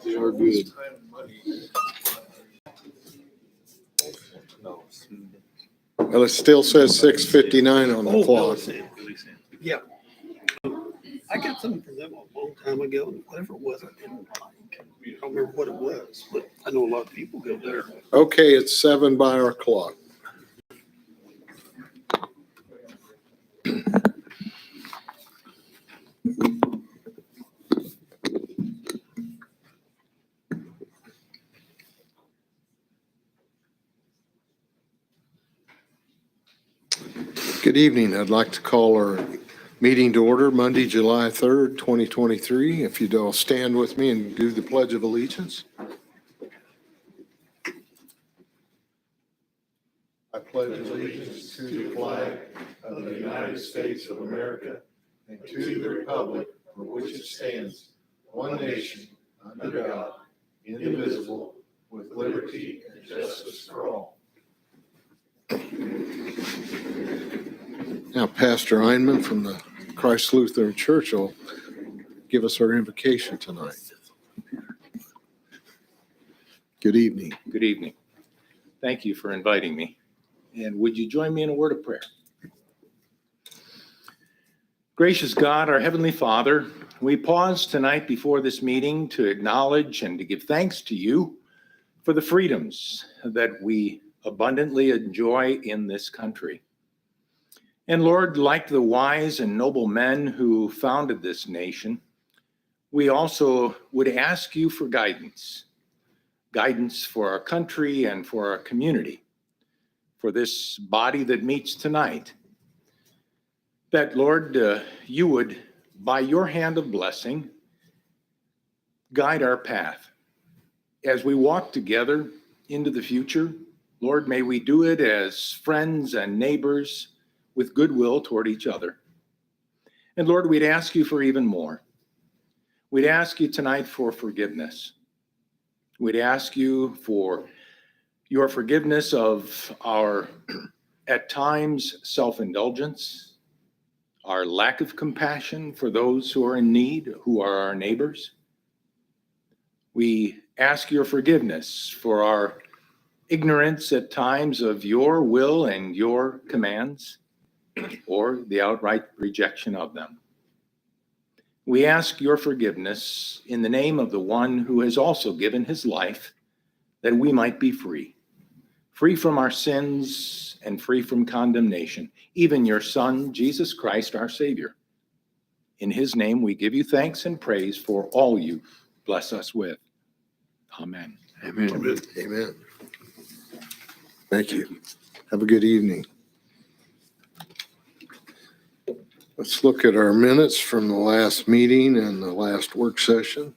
They are good. Well, it still says 6:59 on the clock. Yeah. I got something from them a long time ago, and whatever it was, I didn't like. I don't remember what it was, but I know a lot of people go there. Okay, it's 7 by our clock. Good evening. I'd like to call our meeting to order Monday, July 3rd, 2023. If you'd all stand with me and do the Pledge of Allegiance. I pledge allegiance to the flag of the United States of America and to the republic for which it stands, one nation, under God, indivisible, with liberty and justice for all. Now, Pastor Einem from the Christ Lutheran Church will give us our invocation tonight. Good evening. Good evening. Thank you for inviting me. And would you join me in a word of prayer? Gracious God, our Heavenly Father, we pause tonight before this meeting to acknowledge and to give thanks to you for the freedoms that we abundantly enjoy in this country. And Lord, like the wise and noble men who founded this nation, we also would ask you for guidance for our country and for our community, for this body that meets tonight. That, Lord, you would, by your hand of blessing, guide our path. As we walk together into the future, Lord, may we do it as friends and neighbors with goodwill toward each other. And Lord, we'd ask you for even more. We'd ask you tonight for forgiveness. We'd ask you for your forgiveness of our, at times, self-indulgence, our lack of compassion for those who are in need, who are our neighbors. We ask your forgiveness for our ignorance at times of your will and your commands, or the outright rejection of them. We ask your forgiveness in the name of the one who has also given his life that we might be free from our sins and free from condemnation, even your Son, Jesus Christ, our Savior. In his name, we give you thanks and praise for all you bless us with. Amen. Amen. Amen. Amen. Thank you. Have a good evening. Let's look at our minutes from the last meeting and the last work session.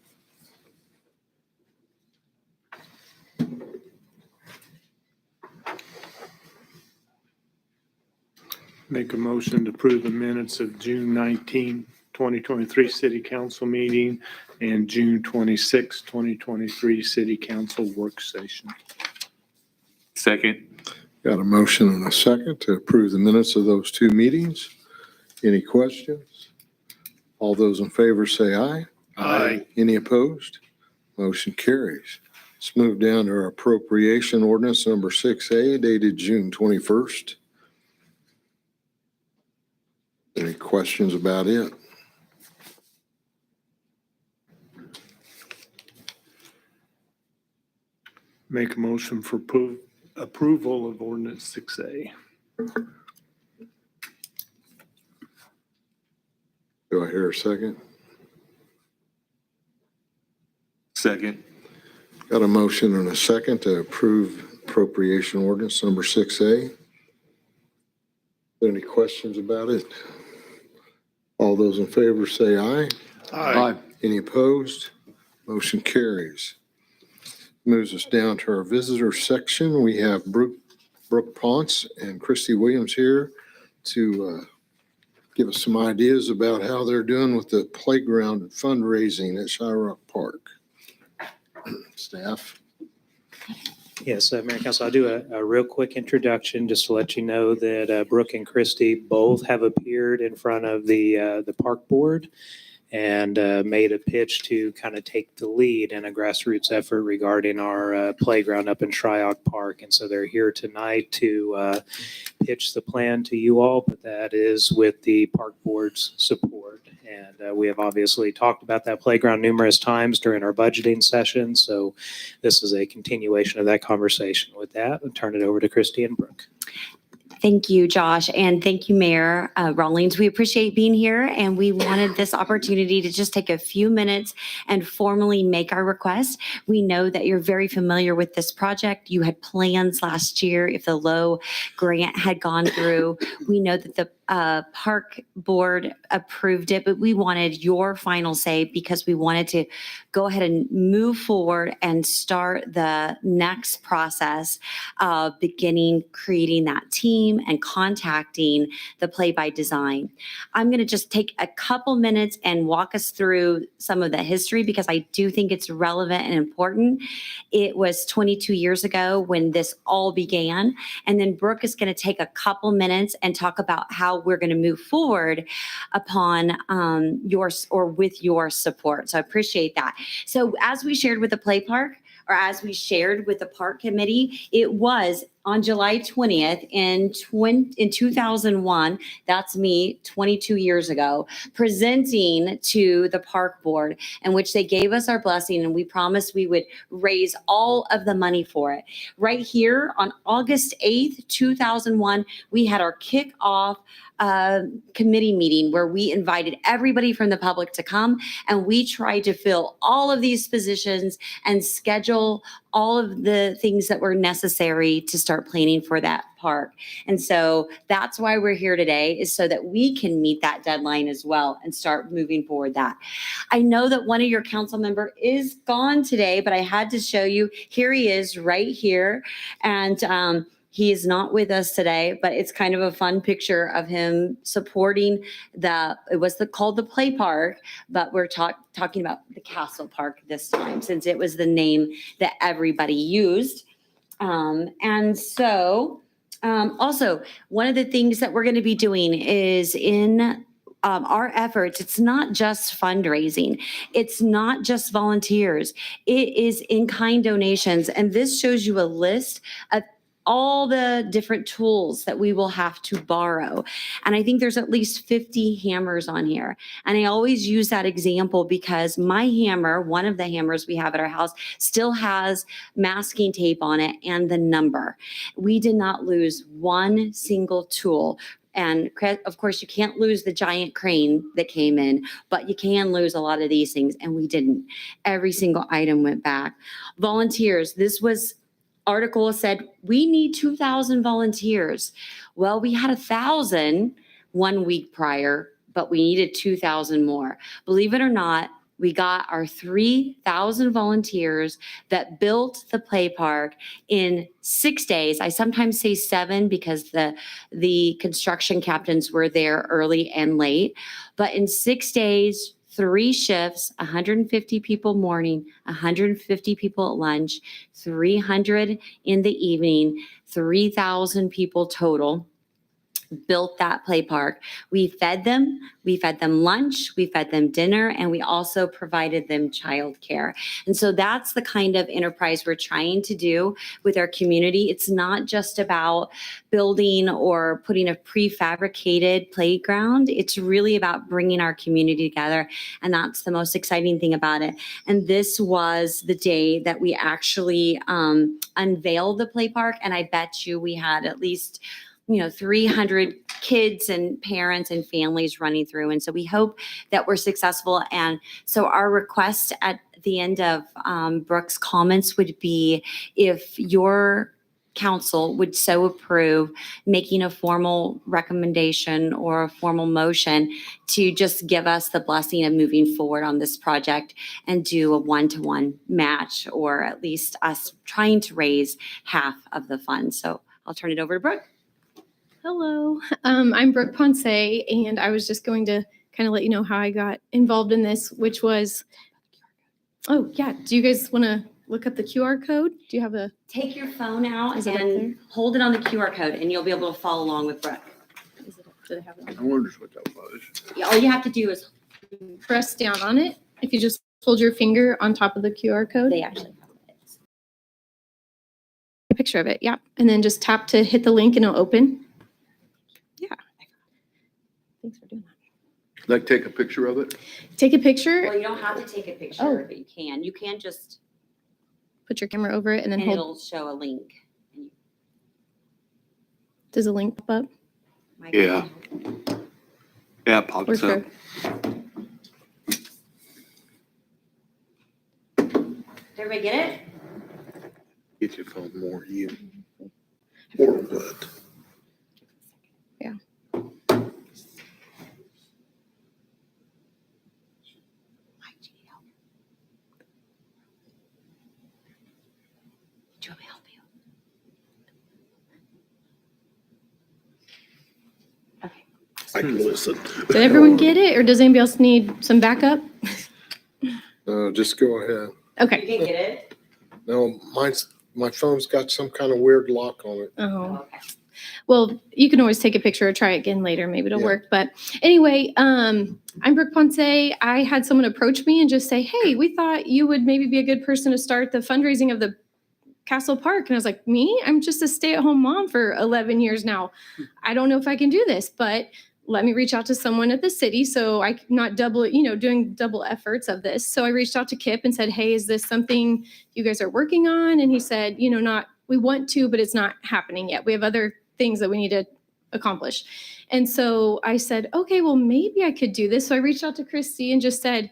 Make a motion to approve the minutes of June 19, 2023 City Council meeting and June 26, 2023 City Council work session. Second. Got a motion and a second to approve the minutes of those two meetings. Any questions? All those in favor say aye. Aye. Any opposed? Motion carries. Let's move down to our Appropriation Ordinance number 6A dated June 21st. Any questions about it? Make a motion for approval of ordinance 6A. Do I hear a second? Second. Got a motion and a second to approve Appropriation Ordinance number 6A. Any questions about it? All those in favor say aye. Aye. Any opposed? Motion carries. Moves us down to our visitor section. We have Brooke Ponce and Kristey Williams here to give us some ideas about how they're doing with the playground and fundraising at Shryock Park. Staff. Yes, Mayor Council, I'll do a real quick introduction just to let you know that Brooke and Kristey both have appeared in front of the park board and made a pitch to kind of take the lead in a grassroots effort regarding our playground up in Shryock Park. And so they're here tonight to pitch the plan to you all, but that is with the park board's support. And we have obviously talked about that playground numerous times during our budgeting session. So this is a continuation of that conversation. With that, I'll turn it over to Kristey and Brooke. Thank you, Josh, and thank you, Mayor Rawlings. We appreciate being here, and we wanted this opportunity to just take a few minutes and formally make our request. We know that you're very familiar with this project. You had plans last year if the low grant had gone through. We know that the park board approved it, but we wanted your final say because we wanted to go ahead and move forward and start the next process of beginning creating that team and contacting the Play by Design. I'm going to just take a couple minutes and walk us through some of the history because I do think it's relevant and important. It was 22 years ago when this all began, and then Brooke is going to take a couple minutes and talk about how we're going to move forward upon with your support. So I appreciate that. So as we shared with the Play Park, or as we shared with the park committee, it was on July 20th in 2001, that's me 22 years ago, presenting to the park board in which they gave us our blessing and we promised we would raise all of the money for it. Right here on August 8th, 2001, we had our kickoff committee meeting where we invited everybody from the public to come, and we tried to fill all of these positions and schedule all of the things that were necessary to start planning for that park. And so that's why we're here today, is so that we can meet that deadline as well and start moving forward that. I know that one of your council member is gone today, but I had to show you, here he is right here. And he is not with us today, but it's kind of a fun picture of him supporting it was called the Play Park, but we're talking about the Castle Park this time, since it was the name that everybody used. Also, one of the things that we're going to be doing is in our efforts, it's not just fundraising. It's not just volunteers. It is in-kind donations. And this shows you a list of all the different tools that we will have to borrow. And I think there's at least 50 hammers on here. And I always use that example because my hammer, one of the hammers we have at our house, still has masking tape on it and the number. We did not lose one single tool. And of course, you can't lose the giant crane that came in, but you can lose a lot of these things. And we didn't. Every single item went back. Volunteers, this was article said we need 2,000 volunteers. Well, we had 1,000 1 week prior, but we needed 2,000 more. Believe it or not, we got our 3,000 volunteers that built the play park in 6 days. I sometimes say 7 because the construction captains were there early and late, but in 6 days, 3 shifts, 150 people morning, 150 people at lunch, 300 in the evening, 3,000 people total built that play park. We fed them lunch, we fed them dinner, and we also provided them childcare. And so that's the kind of enterprise we're trying to do with our community. It's not just about building or putting a prefabricated playground. It's really about bringing our community together. And that's the most exciting thing about it. And this was the day that we actually unveiled the play park. And I bet you we had at least 300 kids and parents and families running through. And so we hope that we're successful. And so our request at the end of Brooke's comments would be if your council would so approve making a formal recommendation or a formal motion to just give us the blessing of moving forward on this project and do a 1-to-1 match, or at least us trying to raise half of the funds. So I'll turn it over to Brooke. Hello, I'm Brooke Ponce, and I was just going to kind of let you know how I got involved in this, which was, oh yeah, do you guys want to look up the QR code? Do you have a? Take your phone out Is it up there? and hold it on the QR code, and you'll be able to follow along with Brooke. Is it, do they have it? I wondered what that was. All you have to do is press down on it, if you just hold your finger on top of the QR code, They actually found it. a picture of it, yeah. And then just tap to hit the link and it'll open. Yeah. Thanks for doing that. Like take a picture of it? Take a picture, Well, you don't have to take a picture, Oh. but you can. You can just, put your camera over it, and then and hold. it'll show a link. Does a link pop up? Yeah. Yeah, it Or pops for- up. Did everybody get it? Get your phone more you. Or what? Yeah. Do you want me to help you? Okay. I can listen. Did everyone get it, or does anybody else need some backup? Just go ahead. You Okay. can get it? No, my phone's got some kind of weird lock on it. Oh. Okay. Well, you can always take a picture or try it again later. Maybe it'll Yeah. work. But anyway, I'm Brooke Ponce. I had someone approach me and just say, hey, we thought you would maybe be a good person to start the fundraising of the Castle Park. And I was like, me? I'm just a stay-at-home mom for 11 years now. I don't know if I can do this, but let me reach out to someone at the city so I can not double, doing double efforts of this. So I reached out to Kip and said, hey, is this something you guys are working on? And he said, we want to, but it's not happening yet. We have other things that we need to accomplish. And so I said, okay, well, maybe I could do this. So I reached out to Kristey and just said,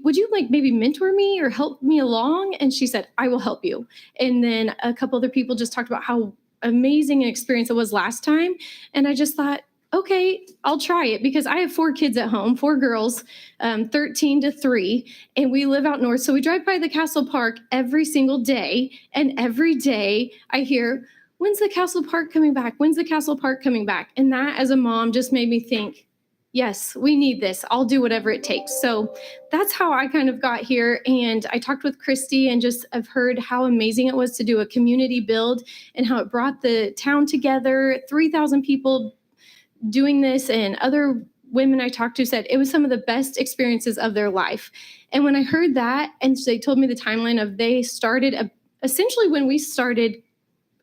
would you like maybe mentor me or help me along? And she said, I will help you. And then a couple other people just talked about how amazing an experience it was last time. And I just thought, okay, I'll try it, because I have 4 kids at home, 4 girls, 13 to 3, and we live out north. So we drive by the Castle Park every single day. And every day I hear, when's the Castle Park coming back? When's the Castle Park coming back? And that, as a mom, just made me think, yes, we need this. I'll do whatever it takes. So that's how I kind of got here. And I talked with Kristey and just have heard how amazing it was to do a community build and how it brought the town together, 3,000 people doing this, and other women I talked to said it was some of the best experiences of their life. And when I heard that, and they told me the timeline of they started essentially when we started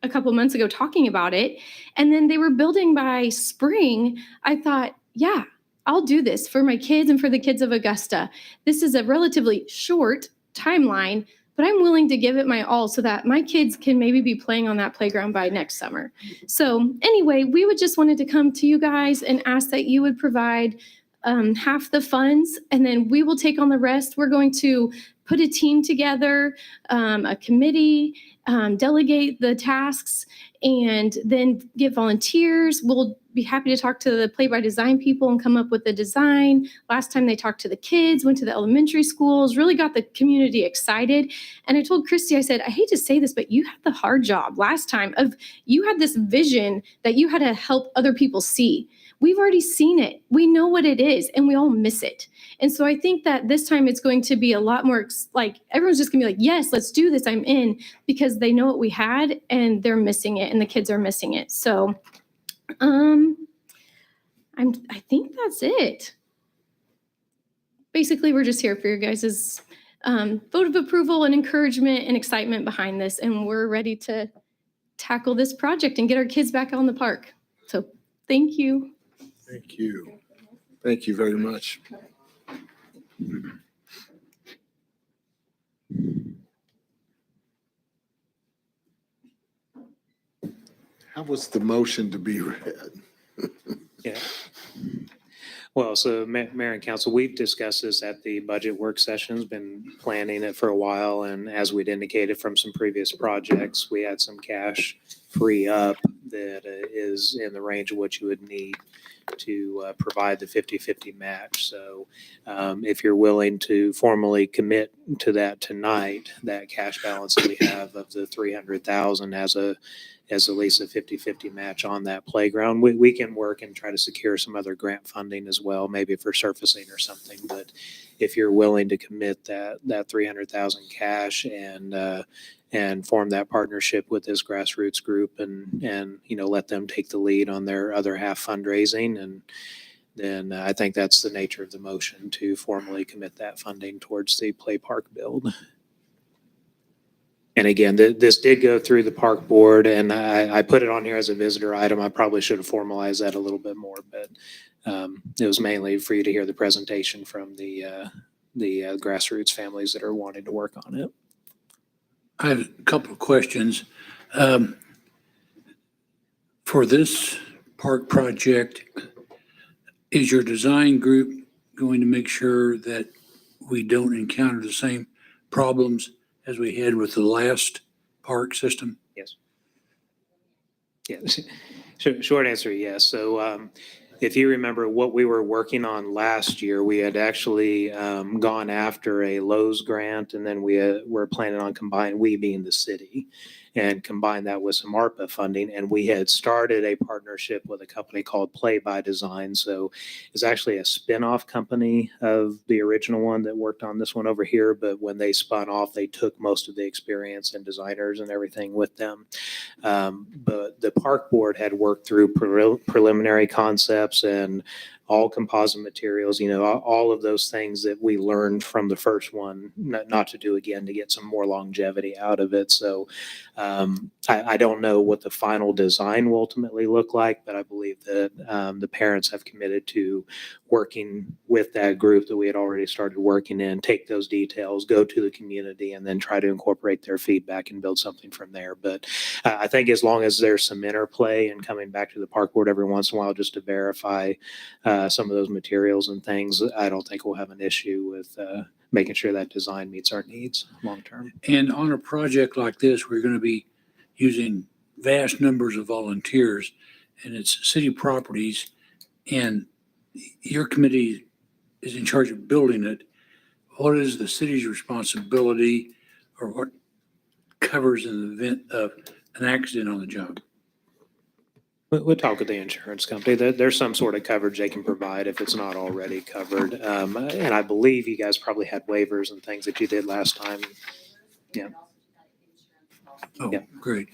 a couple months ago talking about it, and then they were building by spring, I thought, yeah, I'll do this for my kids and for the kids of Augusta. This is a relatively short timeline, but I'm willing to give it my all so that my kids can maybe be playing on that playground by next summer. So anyway, we would just wanted to come to you guys and ask that you would provide half the funds, and then we will take on the rest. We're going to put a team together, a committee, delegate the tasks, and then get volunteers. We'll be happy to talk to the Play by Design people and come up with a design. Last time they talked to the kids, went to the elementary schools, really got the community excited. And I told Kristey, I said, I hate to say this, but you had the hard job last time of you had this vision that you had to help other people see. We've already seen it. We know what it is, and we all miss it. And so I think that this time it's going to be a lot more like everyone's just gonna be like, yes, let's do this. I'm in, because they know what we had and they're missing it, and the kids are missing it. So I think that's it. Basically, we're just here for your guys' vote of approval and encouragement and excitement behind this. And we're ready to tackle this project and get our kids back on the park. So thank you. Thank you. Thank you very much. How was the motion to be read? Yeah. Well, so Mayor and Council, we've discussed this at the budget work sessions, been planning it for a while. And as we'd indicated from some previous projects, we had some cash free up that is in the range of what you would need to provide the 50-50 match. So if you're willing to formally commit to that tonight, that cash balance that we have of the 300,000 as at least a 50-50 match on that playground, we can work and try to secure some other grant funding as well, maybe for surfacing or something. But if you're willing to commit that 300,000 cash and form that partnership with this grassroots group and let them take the lead on their other half fundraising, and then I think that's the nature of the motion to formally commit that funding towards the play park build. And again, this did go through the park board, and I put it on here as a visitor item. I probably should have formalized that a little bit more, but it was mainly for you to hear the presentation from the grassroots families that are wanting to work on it. I have a couple of questions. For this park project, is your design group going to make sure that we don't encounter the same problems as we had with the last park system? Yes. Yes. Short answer, yes. So if you remember what we were working on last year, we had actually gone after a Lowe's grant, and then we were planning on combining, we being the city, and combine that with some ARPA funding. And we had started a partnership with a company called Play by Design. So it's actually a spin-off company of the original one that worked on this one over here. But when they spun off, they took most of the experience and designers and everything with them. But the park board had worked through preliminary concepts and all composite materials, all of those things that we learned from the first one, not to do again, to get some more longevity out of it. So I don't know what the final design will ultimately look like, but I believe that the parents have committed to working with that group that we had already started working in, take those details, go to the community, and then try to incorporate their feedback and build something from there. But I think as long as there's some interplay and coming back to the park board every once in a while just to verify some of those materials and things, I don't think we'll have an issue with making sure that design meets our needs long term. And on a project like this, we're going to be using vast numbers of volunteers, and it's city properties, and your committee is in charge of building it. What is the city's responsibility, or what covers in the event of an accident on the job? We'll talk with the insurance company. There's some sort of coverage they can provide if it's not already covered. And I believe you guys probably had waivers and things that you did last time. Yeah. Oh, Yeah. great.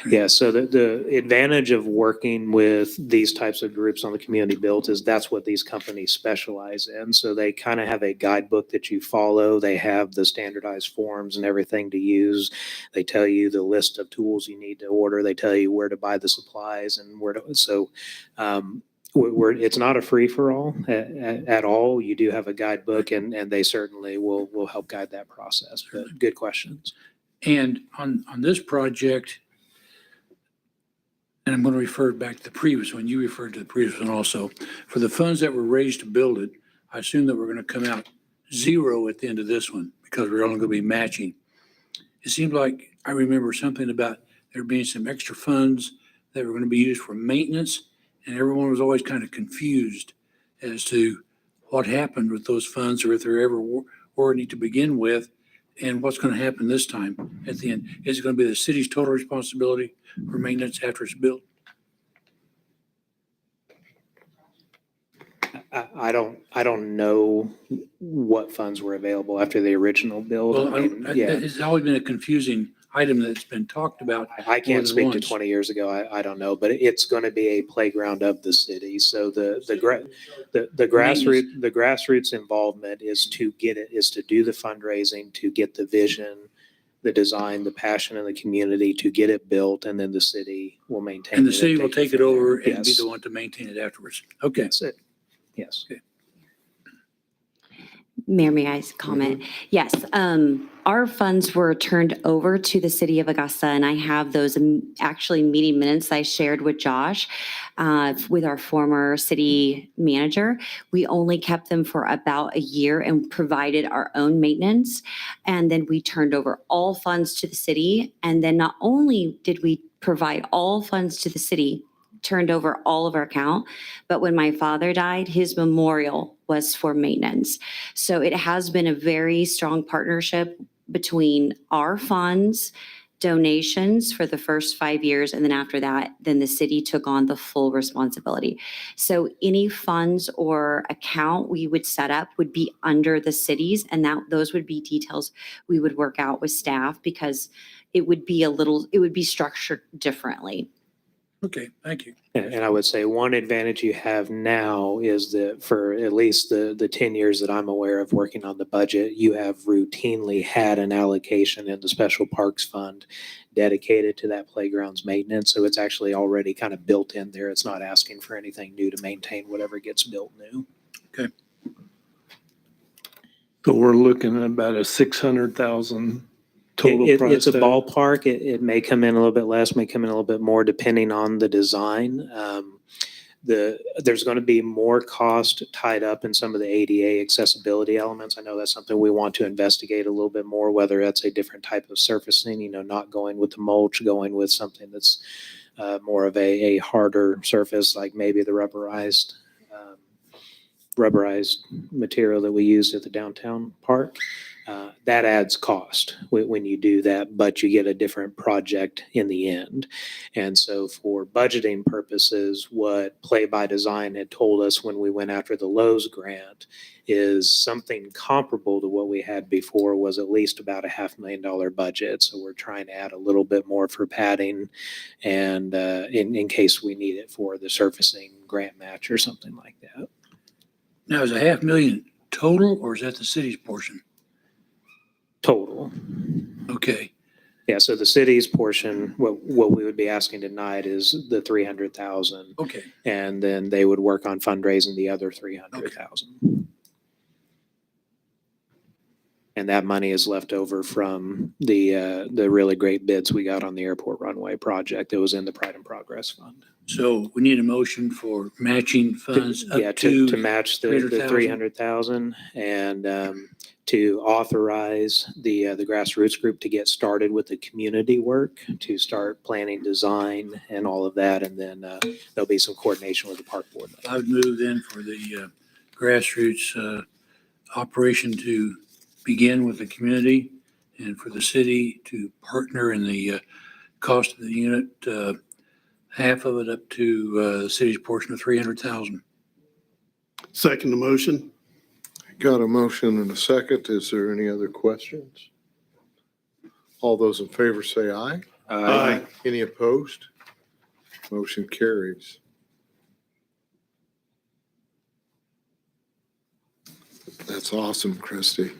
Yeah, so the advantage of working with these types of groups on the community built is that's what these companies specialize in. So they kind of have a guidebook that you follow. They have the standardized forms and everything to use. They tell you the list of tools you need to order. They tell you where to buy the supplies and where to. So it's not a free for all at all. You do have a guidebook, and they certainly will help guide that process. But good questions. And on this project, and I'm going to refer back to the previous one, you referred to the previous one also, for the funds that were raised to build it, I assume that we're going to come out zero at the end of this one because we're only going to be matching. It seemed like I remember something about there being some extra funds that were going to be used for maintenance, and everyone was always kind of confused as to what happened with those funds, or if there ever were any to begin with, and what's going to happen this time at the end. Is it going to be the city's total responsibility for maintenance after it's built? I don't know what funds were available after the original build. Well, Yeah, it's always been a confusing item that's been talked about. I can't speak to once. 20 years ago. I don't know, but it's going to be a playground of the city. So the grassroots involvement is to do the fundraising, to get the vision, the design, the passion in the community to get it built, and then the city will maintain it. And the city will take it from over there. and be Yes. the one to maintain it afterwards. Okay. That's it. Yes. Mayor, may I comment? Yes, our funds were turned over to the city of Augusta, and I have those actually meeting minutes I shared with Josh, with our former city manager. We only kept them for about a year and provided our own maintenance. And then we turned over all funds to the city. And then not only did we provide all funds to the city, turned over all of our account, but when my father died, his memorial was for maintenance. So it has been a very strong partnership between our funds, donations for the first 5 years, and then after that, then the city took on the full responsibility. So any funds or account we would set up would be under the cities, and those would be details we would work out with staff because it would be structured differently. Okay, thank you. And I would say one advantage you have now is that for at least the 10 years that I'm aware of working on the budget, you have routinely had an allocation in the Special Parks Fund dedicated to that playground's maintenance. So it's actually already kind of built in there. It's not asking for anything new to maintain whatever gets built new. So we're looking at about a 600,000 total price It's a tag. ballpark. It may come in a little bit less, may come in a little bit more, depending on the design. There's going to be more cost tied up in some of the ADA accessibility elements. I know that's something we want to investigate a little bit more, whether that's a different type of surfacing, not going with the mulch, going with something that's more of a harder surface, like maybe the rubberized material that we used at the downtown park. That adds cost when you do that, but you get a different project in the end. And so for budgeting purposes, what Play by Design had told us when we went after the Lowe's grant is something comparable to what we had before was at least about a $500,000 budget. So we're trying to add a little bit more for padding and in case we need it for the surfacing grant match or something like that. Now, is $500,000 total or is that the city's portion? Total. Okay, Yeah, so the city's portion, what we would be asking tonight is the 300,000, okay. and then they would work on fundraising the other 300,000. And that money is left over from the really great bids we got on the airport runway project that was in the Pride and Progress Fund. So we need a motion for matching funds up to to match the 300,000. 300,000 and to authorize the grassroots group to get started with the community work, to start planning design and all of that. And then there'll be some coordination with the park board. I would move then for the grassroots operation to begin with the community and for the city to partner in the cost of the unit, half of it up to the city's portion of 300,000. Second the motion. Got a motion and a second. Is there any other questions? All those in favor say aye. Aye. Any opposed? Motion carries. That's awesome, Kristey.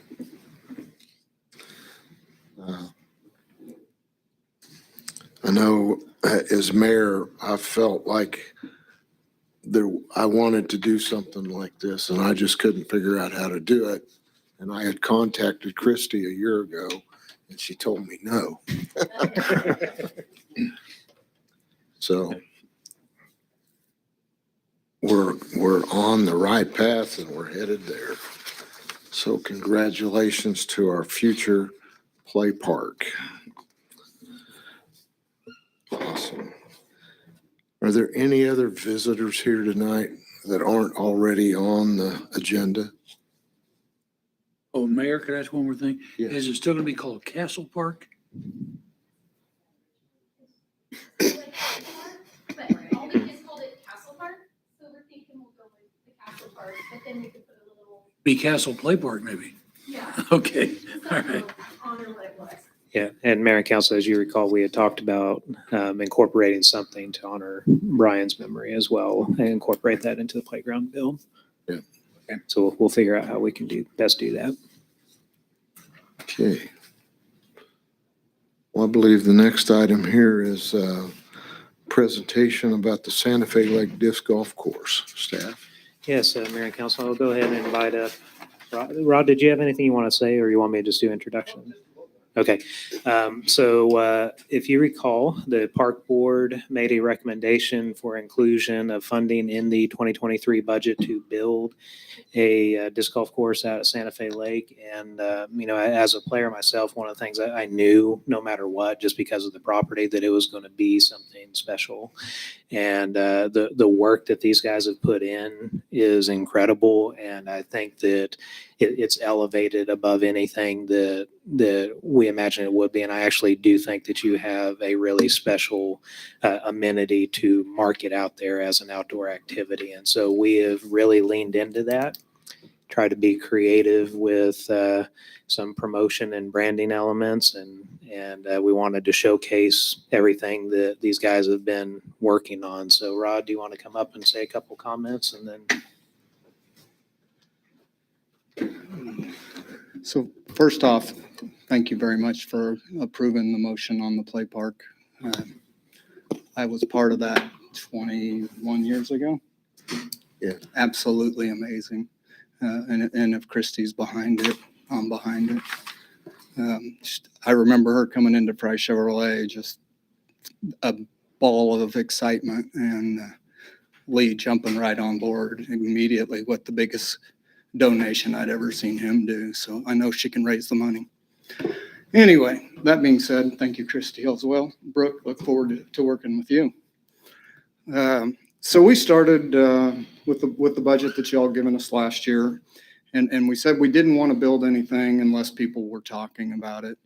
I know as mayor, I felt like I wanted to do something like this and I just couldn't figure out how to do it. And I had contacted Kristey a year ago and she told me no. So we're on the right path and we're headed there. So congratulations to our future play park. Awesome. Are there any other visitors here tonight that aren't already on the agenda? Oh, Mayor, could I ask one more thing? Yes. Is it still going to be called Castle Park? But all we just called it Castle Park, so we're thinking we'll go with the Castle Park, but then we could put a little, Be Castle Play Park, maybe? yeah. Okay, all right. Honor what it was. Yeah, and Mayor and Council, as you recall, we had talked about incorporating something to honor Brian's memory as well, and incorporate that into the playground bill. Yeah. Okay, so we'll figure out how we can best do that. Okay. Well, I believe the next item here is a presentation about the Santa Fe Lake Disc Golf Course. Staff? Yes, Mayor and Council, I'll go ahead and invite up Rod. Rod, did you have anything you want to say, or you want me to just do introduction? Okay, so if you recall, the park board made a recommendation for inclusion of funding in the 2023 budget to build a disc golf course out at Santa Fe Lake. And, as a player myself, one of the things I knew no matter what, just because of the property, that it was going to be something special. And the work that these guys have put in is incredible. And I think that it's elevated above anything that we imagine it would be. And I actually do think that you have a really special amenity to market out there as an outdoor activity. And so we have really leaned into that. try to be creative with some promotion and branding elements, and we wanted to showcase everything that these guys have been working on. So Rod, do you want to come up and say a couple comments, and then? So first off, thank you very much for approving the motion on the play park. I was part of that 21 years ago. Yeah. Absolutely amazing. And if Kristey's behind it, I'm behind it. I remember her coming into Price Chevrolet, just a ball of excitement, and Lee jumping right on board immediately with the biggest donation I'd ever seen him do. So I know she can raise the money. Anyway, that being said, thank you, Kristey, as well. Brooke, look forward to working with you. So we started with the budget that y'all given us last year. And we said we didn't want to build anything unless people were talking about it.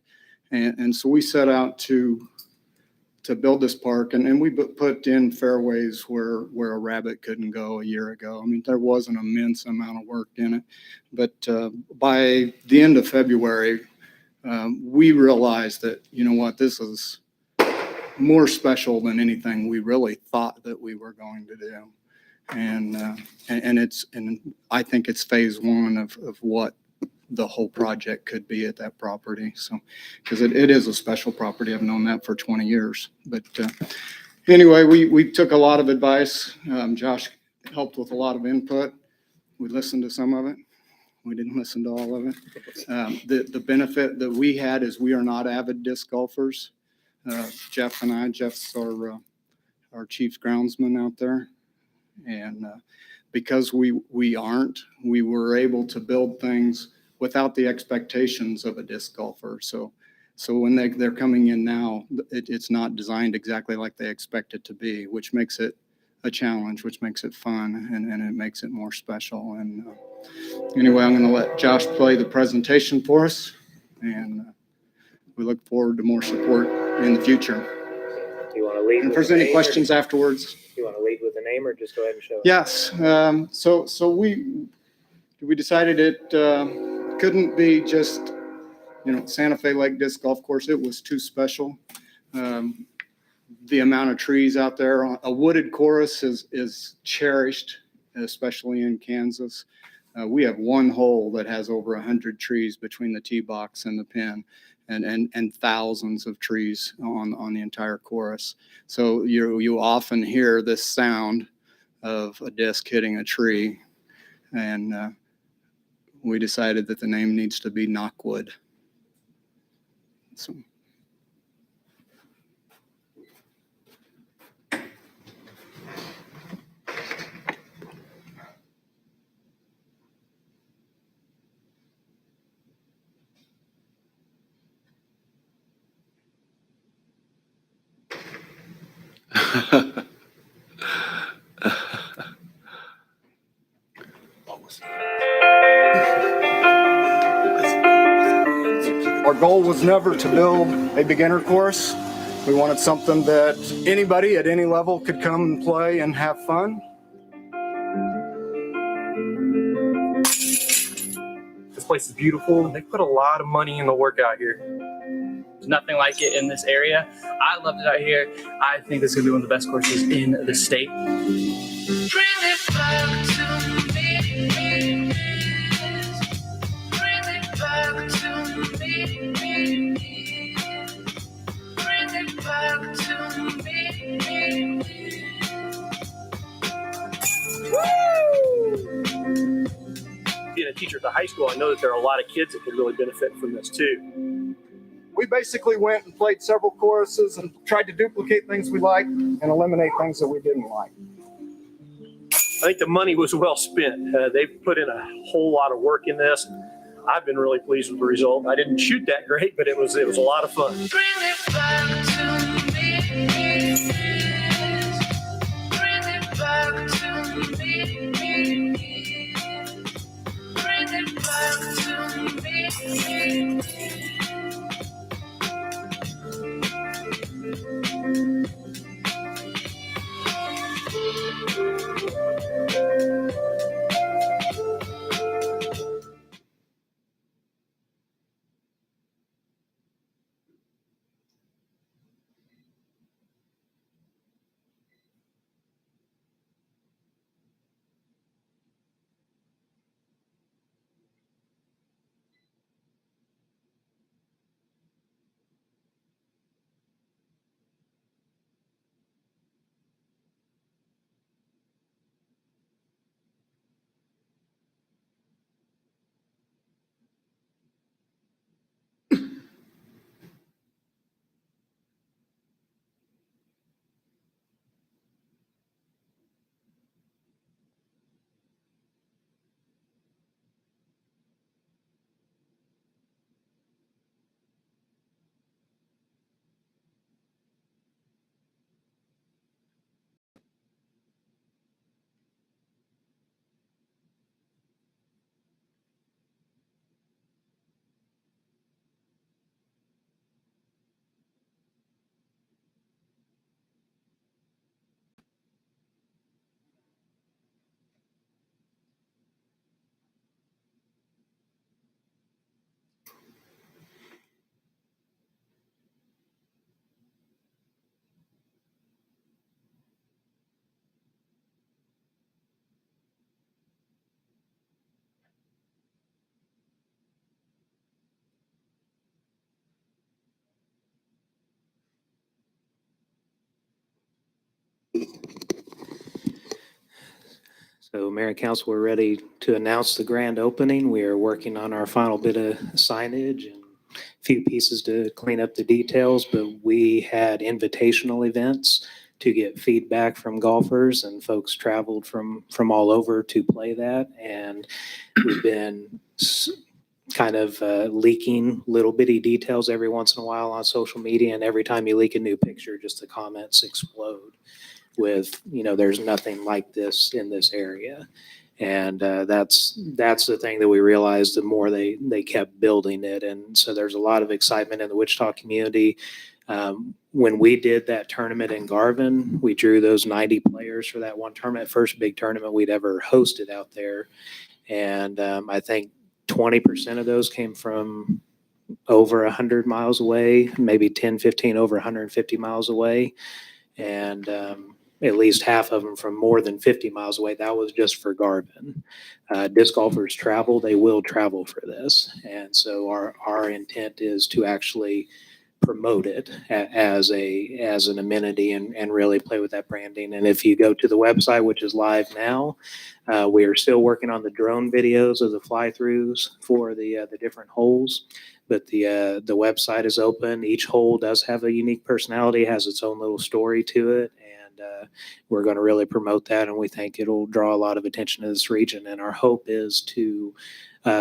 And so we set out to build this park, and we put in fairways where a rabbit couldn't go a year ago. I mean, there was an immense amount of work in it. But by the end of February, we realized that, you know what, this is more special than anything we really thought that we were going to do. And I think it's phase one of what the whole project could be at that property. So, because it is a special property. I've known that for 20 years. But anyway, we took a lot of advice. Josh helped with a lot of input. We listened to some of it. We didn't listen to all of it. The benefit that we had is we are not avid disc golfers. Jeff and I, Jeff's our chief groundsman out there. And because we aren't, we were able to build things without the expectations of a disc golfer. So when they're coming in now, it's not designed exactly like they expect it to be, which makes it a challenge, which makes it fun, and it makes it more special. And anyway, I'm going to let Josh play the presentation for us, and we look forward to more support in the future. Do you want to lead? And if there's any questions afterwards. Do you want to lead with a name, or just go ahead and show? Yes. So we decided it couldn't be just, Santa Fe Lake Disc Golf Course. It was too special. The amount of trees out there, a wooded course is cherished, especially in Kansas. We have one hole that has over 100 trees between the tee box and the pin, and thousands of trees on the entire course. So you often hear this sound of a disc hitting a tree, and we decided that the name needs to be Knockwood. So. Our goal was never to build a beginner course. We wanted something that anybody at any level could come and play and have fun. This place is beautiful. They put a lot of money in the work out here. There's nothing like it in this area. I loved it out here. I think this is going to be one of the best courses in the state. Bring it back to me. Bring it back to me. Bring it back to me. Woo! Being a teacher at the high school, I know that there are a lot of kids that could really benefit from this too. We basically went and played several courses and tried to duplicate things we liked and eliminate things that we didn't like. I think the money was well spent. They've put in a whole lot of work in this. I've been really pleased with the result. I didn't shoot that great, but it was a lot of fun. Bring it back to me. Bring it back to me. Bring it back to me. So Mayor and Council, we're ready to announce the grand opening. We are working on our final bit of signage and a few pieces to clean up the details, but we had invitational events to get feedback from golfers, and folks traveled from all over to play that. And we've been kind of leaking little bitty details every once in a while on social media, and every time you leak a new picture, just the comments explode with, there's nothing like this in this area. And that's the thing that we realized the more they kept building it. And so there's a lot of excitement in the Wichita community. When we did that tournament in Garvin, we drew those 90 players for that one tournament, first big tournament we'd ever hosted out there. And I think 20% of those came from over 100 miles away, maybe 10, 15 over 150 miles away. And at least half of them from more than 50 miles away. That was just for Garvin. Disc golfers travel, they will travel for this. And so our intent is to actually promote it as an amenity and really play with that branding. And if you go to the website, which is live now, we are still working on the drone videos of the fly-throughs for the different holes. But the website is open. Each hole does have a unique personality, has its own little story to it. And we're going to really promote that. And we think it'll draw a lot of attention to this region. And our hope is to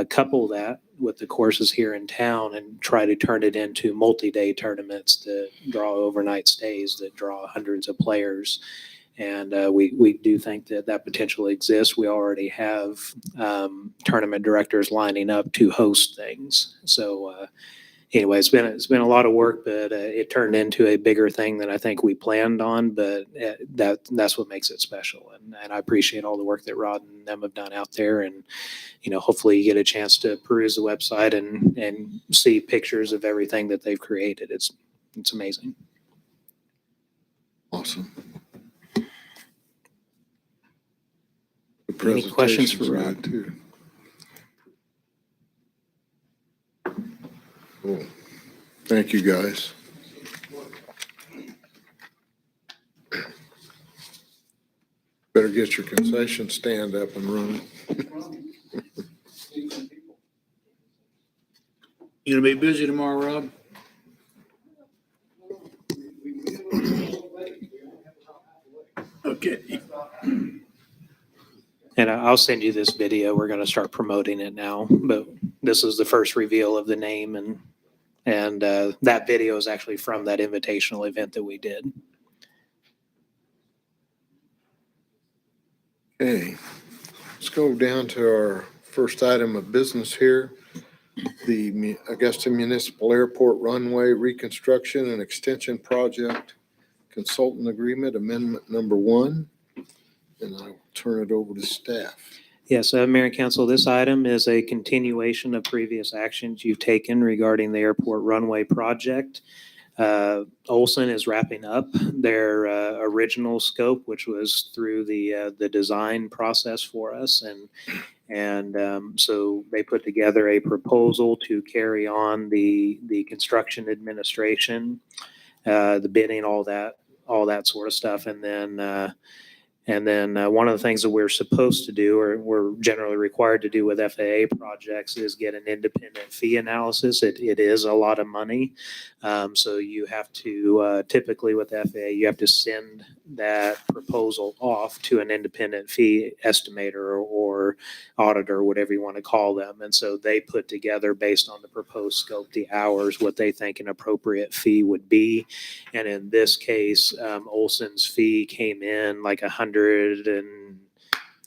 couple that with the courses here in town and try to turn it into multi-day tournaments that draw overnight stays, that draw hundreds of players. And we do think that potential exists. We already have tournament directors lining up to host things. So anyway, it's been a lot of work, but it turned into a bigger thing than I think we planned on. But that's what makes it special. And I appreciate all the work that Rod and them have done out there. And hopefully you get a chance to peruse the website and see pictures of everything that they've created. It's amazing. Awesome. Any questions for Rod too? Cool. Thank you, guys. Better get your concession stand up and running. You gonna be busy tomorrow, Rob? Okay. And I'll send you this video. We're going to start promoting it now, but this is the first reveal of the name, and that video is actually from that invitational event that we did. Okay, let's go down to our first item of business here. The Augusta Municipal Airport Runway Reconstruction and Extension Project Consultant Agreement Amendment Number 1. And I'll turn it over to staff. Yes, Mayor and Council, this item is a continuation of previous actions you've taken regarding the airport runway project. Olson is wrapping up their original scope, which was through the design process for us. And so they put together a proposal to carry on the construction administration, the bidding, all that sort of stuff. And then one of the things that we're supposed to do, or we're generally required to do with FAA projects, is get an independent fee analysis. It is a lot of money. So you have to, typically with FAA, you have to send that proposal off to an independent fee estimator or auditor, whatever you want to call them. And so they put together, based on the proposed scope, the hours, what they think an appropriate fee would be. And in this case, Olson's fee came in like 100 and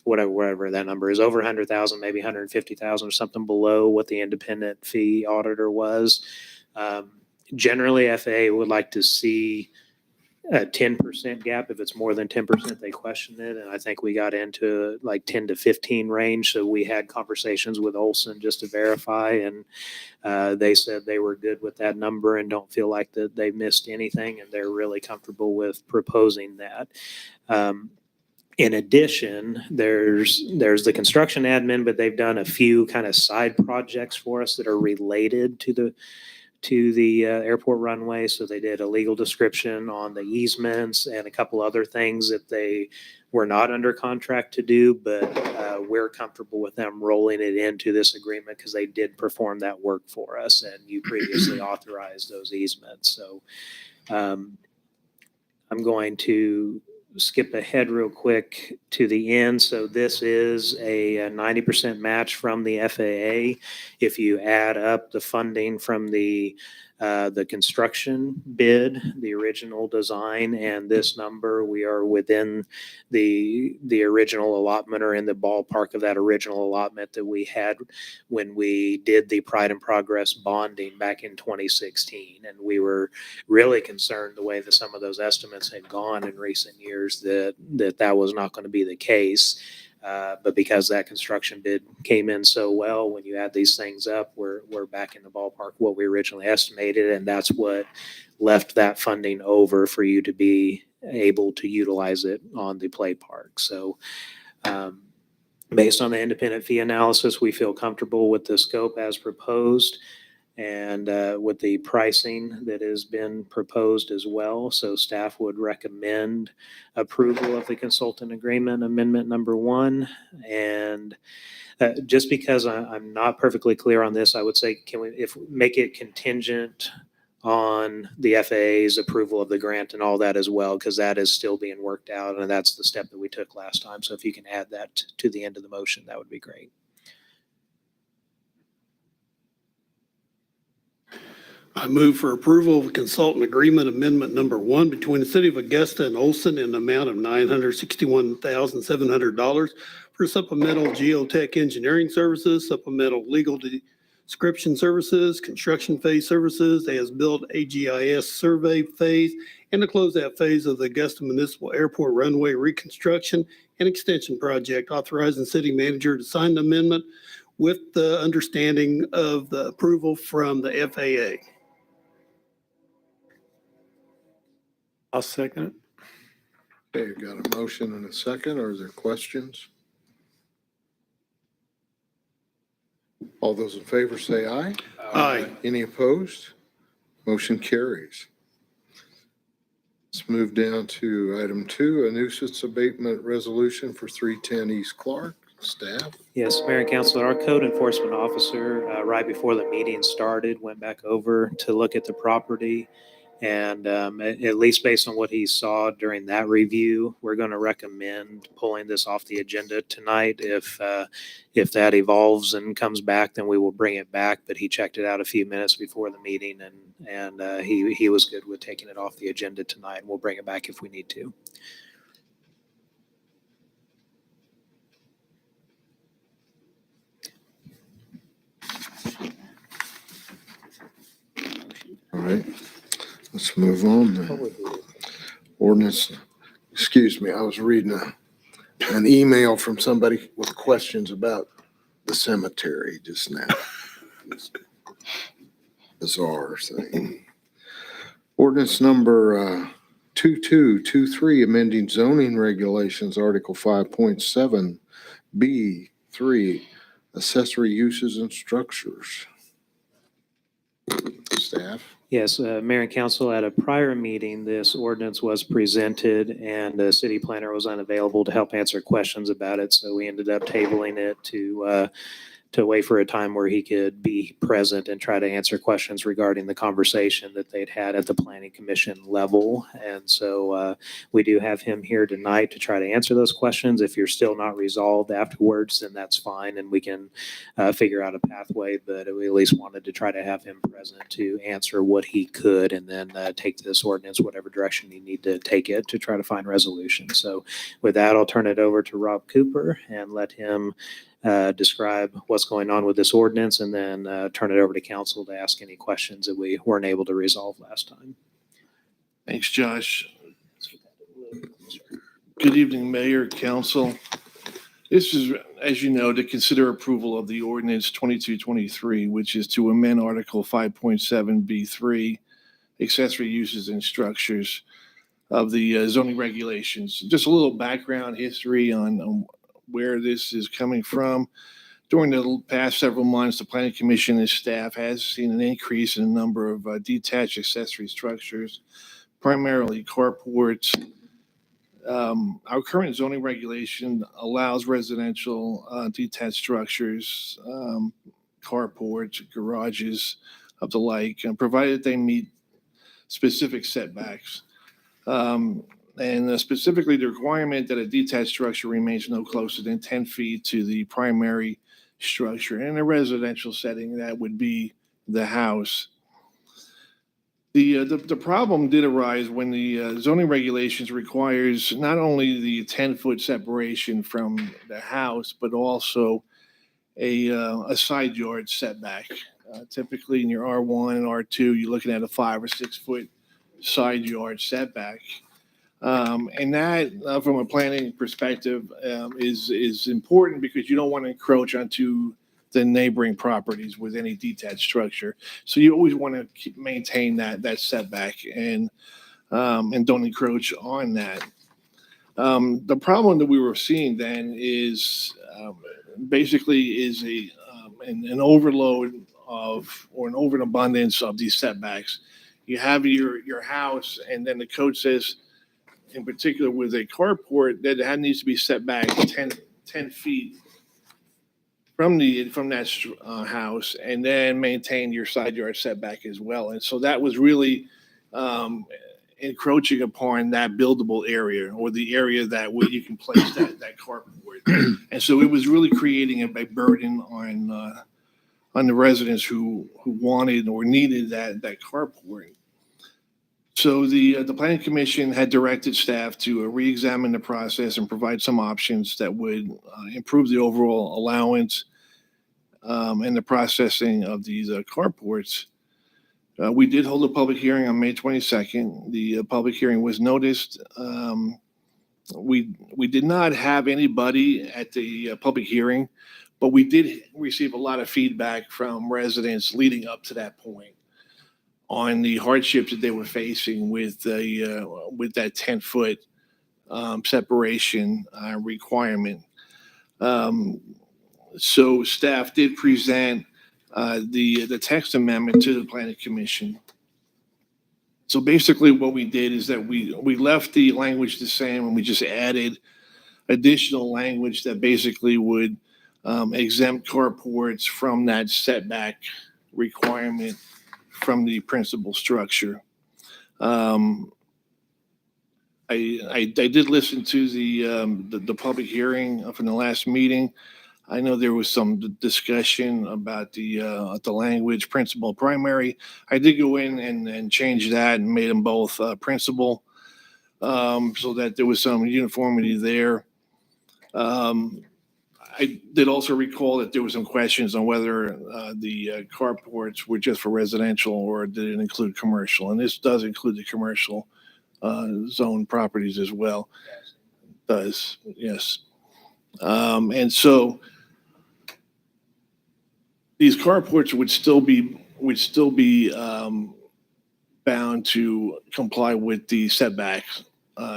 whatever that number is, over 100,000, maybe 150,000 or something below what the independent fee auditor was. Generally, FAA would like to see a 10% gap. If it's more than 10%, they question it. And I think we got into like 10 to 15 range. So we had conversations with Olson just to verify. And they said they were good with that number and don't feel like that they missed anything. And they're really comfortable with proposing that. In addition, there's the construction admin, but they've done a few kind of side projects for us that are related to to the airport runway. So they did a legal description on the easements and a couple other things that they were not under contract to do, but we're comfortable with them rolling it into this agreement because they did perform that work for us, and you previously authorized those easements. So I'm going to skip ahead real quick to the end. So this is a 90% match from the FAA. If you add up the funding from the construction bid, the original design, and this number, we are within the original allotment, or in the ballpark of that original allotment that we had when we did the Pride and Progress bonding back in 2016. And we were really concerned the way that some of those estimates had gone in recent years that was not going to be the case. But because that construction bid came in so well, when you add these things up, we're back in the ballpark what we originally estimated, and that's what left that funding over for you to be able to utilize it on the play park. So based on the independent fee analysis, we feel comfortable with the scope as proposed and with the pricing that has been proposed as well. So staff would recommend approval of the consultant agreement amendment number 1. And just because I'm not perfectly clear on this, I would say, can we make it contingent on the FAA's approval of the grant and all that as well, because that is still being worked out, and that's the step that we took last time. So if you can add that to the end of the motion, that would be great. I move for approval of consultant agreement amendment number 1 between the city of Augusta and Olson in the amount of $961,700 for supplemental geotech engineering services, supplemental legal description services, construction phase services, as-built AGIS survey phase, and the closeout phase of the Augusta Municipal Airport runway reconstruction and extension project, authorizing city manager to sign the amendment with the understanding of the approval from the FAA. I'll second it. Okay, you've got a motion and a second. Are there questions? All those in favor say aye. Aye. Any opposed? Motion carries. Let's move down to item 2, a nuisance abatement resolution for 310 East Clark. Staff? Yes, Mayor and Council, our code enforcement officer, right before the meeting started, went back over to look at the property. And at least based on what he saw during that review, we're going to recommend pulling this off the agenda tonight. If that evolves and comes back, then we will bring it back. But he checked it out a few minutes before the meeting, and he was good with taking it off the agenda tonight. We'll bring it back if we need to. All right. Let's move on then. Ordinance, excuse me, I was reading an email from somebody with questions about the cemetery just now. Bizarre thing. Ordinance number 2223, amending zoning regulations, Article 5.7B3, accessory uses and structures. Staff? Yes, Mayor and Council, at a prior meeting, this ordinance was presented and the city planner was unavailable to help answer questions about it. So we ended up tabling it to wait for a time where he could be present and try to answer questions regarding the conversation that they'd had at the planning commission level. And so we do have him here tonight to try to answer those questions. If you're still not resolved afterwards, then that's fine and we can figure out a pathway. But we at least wanted to try to have him present to answer what he could and then take this ordinance whatever direction you need to take it to try to find resolution. So with that, I'll turn it over to Rob Cooper and let him describe what's going on with this ordinance and then turn it over to council to ask any questions that we weren't able to resolve last time. Thanks, Josh. Good evening, Mayor, Council. This is, as you know, to consider approval of the ordinance 2223, which is to amend Article 5.7B3, accessory uses and structures of the zoning regulations. Just a little background history on where this is coming from. During the past several months, the Planning Commission and staff has seen an increase in the number of detached accessory structures, primarily carports. Our current zoning regulation allows residential detached structures, carports, garages of the like, provided they meet specific setbacks. And specifically the requirement that a detached structure remains no closer than 10 feet to the primary structure. In a residential setting, that would be the house. The problem did arise when the zoning regulations requires not only the 10-foot separation from the house, but also a side yard setback. Typically in your R1 and R2, you're looking at a 5 or 6 foot side yard setback. And that, from a planning perspective, is important because you don't want to encroach onto the neighboring properties with any detached structure. So you always want to maintain that setback and don't encroach on that. The problem that we were seeing then is basically is an overload of, or an overabundance of these setbacks. You have your house, and then the code says, in particular with a carport, that it needs to be set back 10 feet from that house, and then maintain your side yard setback as well. And so that was really encroaching upon that buildable area, or the area that where you can place that carport. And so it was really creating a burden on the residents who wanted or needed that carport. So the Planning Commission had directed staff to re-examine the process and provide some options that would improve the overall allowance and the processing of these carports. We did hold a public hearing on May 22nd. The public hearing was noticed. We did not have anybody at the public hearing, but we did receive a lot of feedback from residents leading up to that point on the hardships that they were facing with that 10-foot separation requirement. So staff did present the text amendment to the Planning Commission. So basically what we did is that we left the language the same, and we just added additional language that basically would exempt carports from that setback requirement from the principal structure. I did listen to the public hearing from the last meeting. I know there was some discussion about the language principal primary. I did go in and change that and made them both principal, so that there was some uniformity there. I did also recall that there were some questions on whether the carports were just for residential or did it include commercial, and this does include the commercial zone properties as well. It does, yes. And so these carports would still be bound to comply with the setbacks.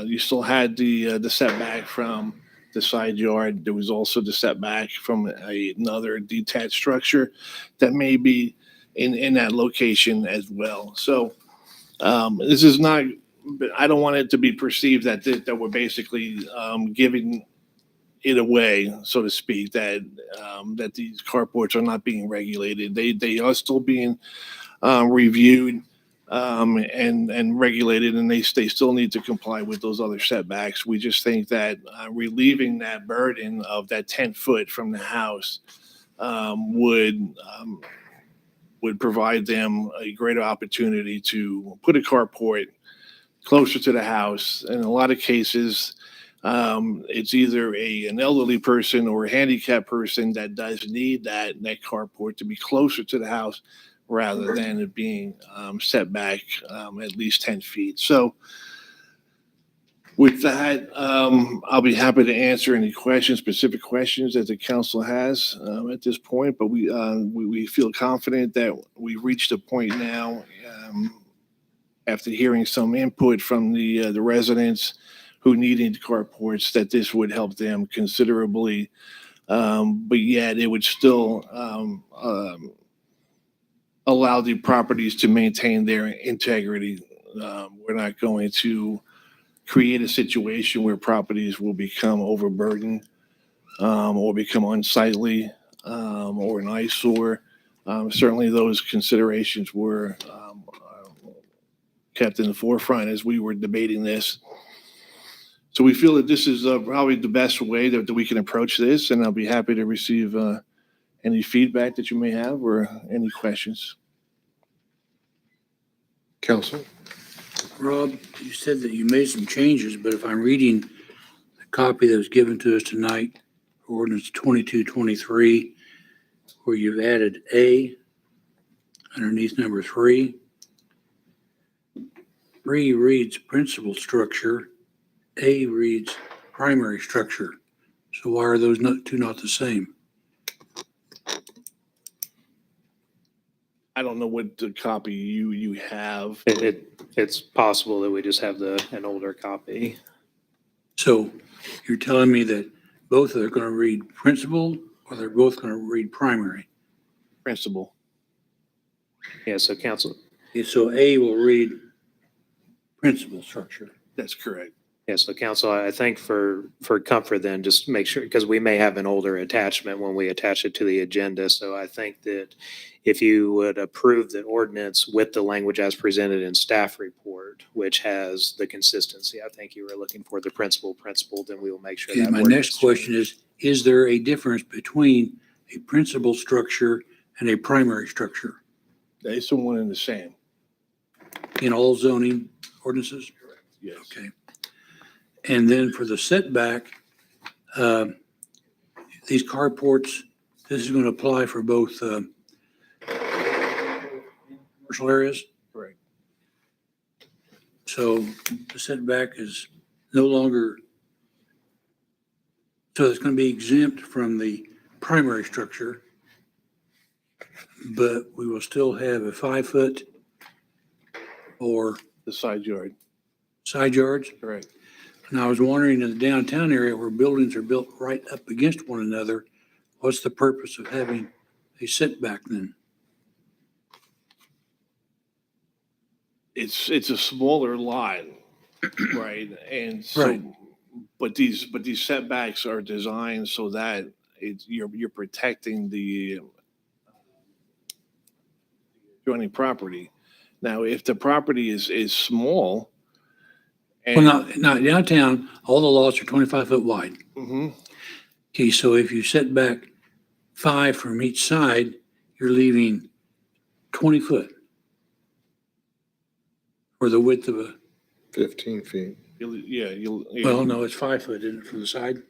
You still had the setback from the side yard. There was also the setback from another detached structure that may be in that location as well. So this is not, I don't want it to be perceived that we're basically giving it away, so to speak, that these carports are not being regulated. They are still being reviewed and regulated, and they still need to comply with those other setbacks. We just think that relieving that burden of that 10 foot from the house would provide them a greater opportunity to put a carport closer to the house. In a lot of cases, it's either an elderly person or a handicapped person that does need that carport to be closer to the house, rather than it being set back at least 10 feet. So with that, I'll be happy to answer any specific questions that the council has at this point, but we feel confident that we've reached a point now, after hearing some input from the residents who needed carports, that this would help them considerably But yet it would still allow the properties to maintain their integrity. We're not going to create a situation where properties will become overburdened or become unsightly or an eyesore. Certainly those considerations were kept in the forefront as we were debating this. So we feel that this is probably the best way that we can approach this, and I'll be happy to receive any feedback that you may have or any questions. Council? Rob, you said that you made some changes, but if I'm reading the copy that was given to us tonight, ordinance 2223, where you've added A underneath number 3. 3 reads principal structure, A reads primary structure. So why are those two not the same? I don't know what the copy you have. It's possible that we just have an older copy. So you're telling me that both are going to read principal or they're both going to read primary? Principal. Yeah, so council, Okay, so A will read principal structure. That's correct. yeah, so council, I think for comfort then, just make sure, because we may have an older attachment when we attach it to the agenda. So I think that if you would approve the ordinance with the language as presented in staff report, which has the consistency, I think you were looking for the principal, then we will make sure Okay, that. my next question is there a difference between a principal structure and a primary structure It's the one and the same. in all zoning ordinances? Yes. Okay. And then for the setback, these carports, this is going to apply for both commercial areas? Correct. So the setback is no longer, so it's going to be exempt from the primary structure, but we will still have a 5-foot or The side yard. side yards. Correct. And I was wondering in the downtown area where buildings are built right up against one another, what's the purpose of having a setback then? It's a smaller lot, right? And so, Right. but these setbacks are designed so that you're protecting the adjoining property. Now, if the property is small. Well, now downtown, all the lots are 25 foot wide. Mhm. Okay, so if you set back 5 from each side, you're leaving 20 foot. Or the width of a, 15 feet. well, no, it's 5 foot, isn't it, from the side?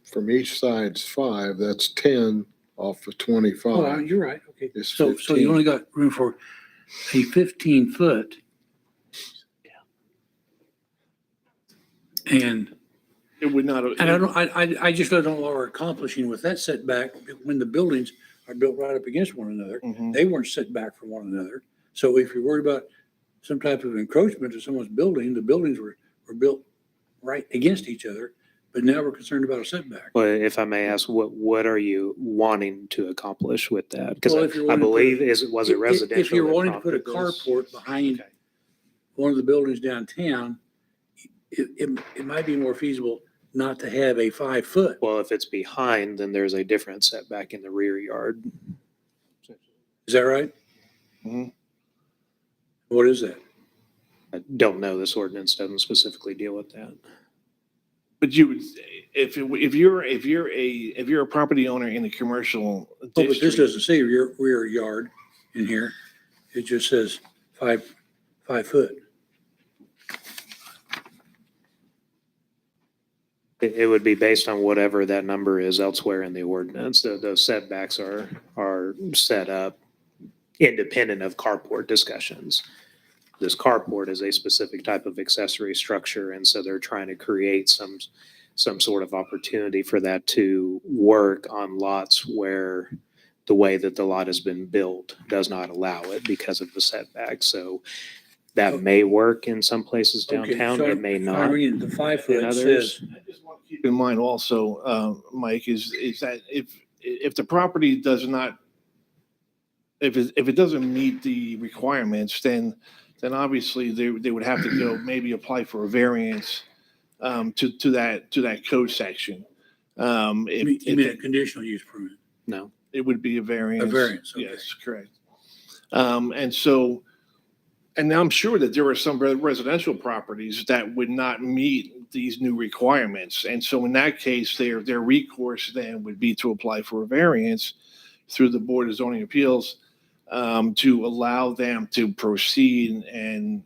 From each side's 5, that's 10 off of 25. Oh, you're right, okay. It's So 15. you only got room for a 15 foot. And It would not. I just don't know what we're accomplishing with that setback when the buildings are built right up against one another. Mhm. They weren't set back from one another. So if you're worried about some type of encroachment to someone's building, the buildings were built right against each other, but now we're concerned about a setback. Well, if I may ask, what are you wanting to accomplish with that? Because Well, if you're I wanting to believe, put- was it residential? If you're that wanting to put a prompted this? carport behind Okay. one of the buildings downtown, it might be more feasible not to have a 5 foot. Well, if it's behind, then there's a different setback in the rear yard. Is that right? Mhm. What is that? I don't know. This ordinance doesn't specifically deal with that. But you would, if you're a property owner in the commercial Oh, but this district. doesn't say rear yard in here. It just says 5 foot. It would be based on whatever that number is elsewhere in the ordinance. Those setbacks are set up independent of carport discussions. This carport is a specific type of accessory structure, and so they're trying to create some sort of opportunity for that to work on lots where the way that the lot has been built does not allow it because of the setback. So That may work in some places Okay, downtown, so it may if not. I read it, the 5 foot In others. says, I just want to keep in mind also, Mike, is that if the property does not, if it doesn't meet the requirements, then obviously they would have to go maybe apply for a variance to that code section. you mean a conditional use permit? No. It would be a variance. A variance, okay. Yes, correct. And I'm sure that there are some residential properties that would not meet these new requirements. And so in that case, their recourse then would be to apply for a variance through the Board of Zoning Appeals to allow them to proceed and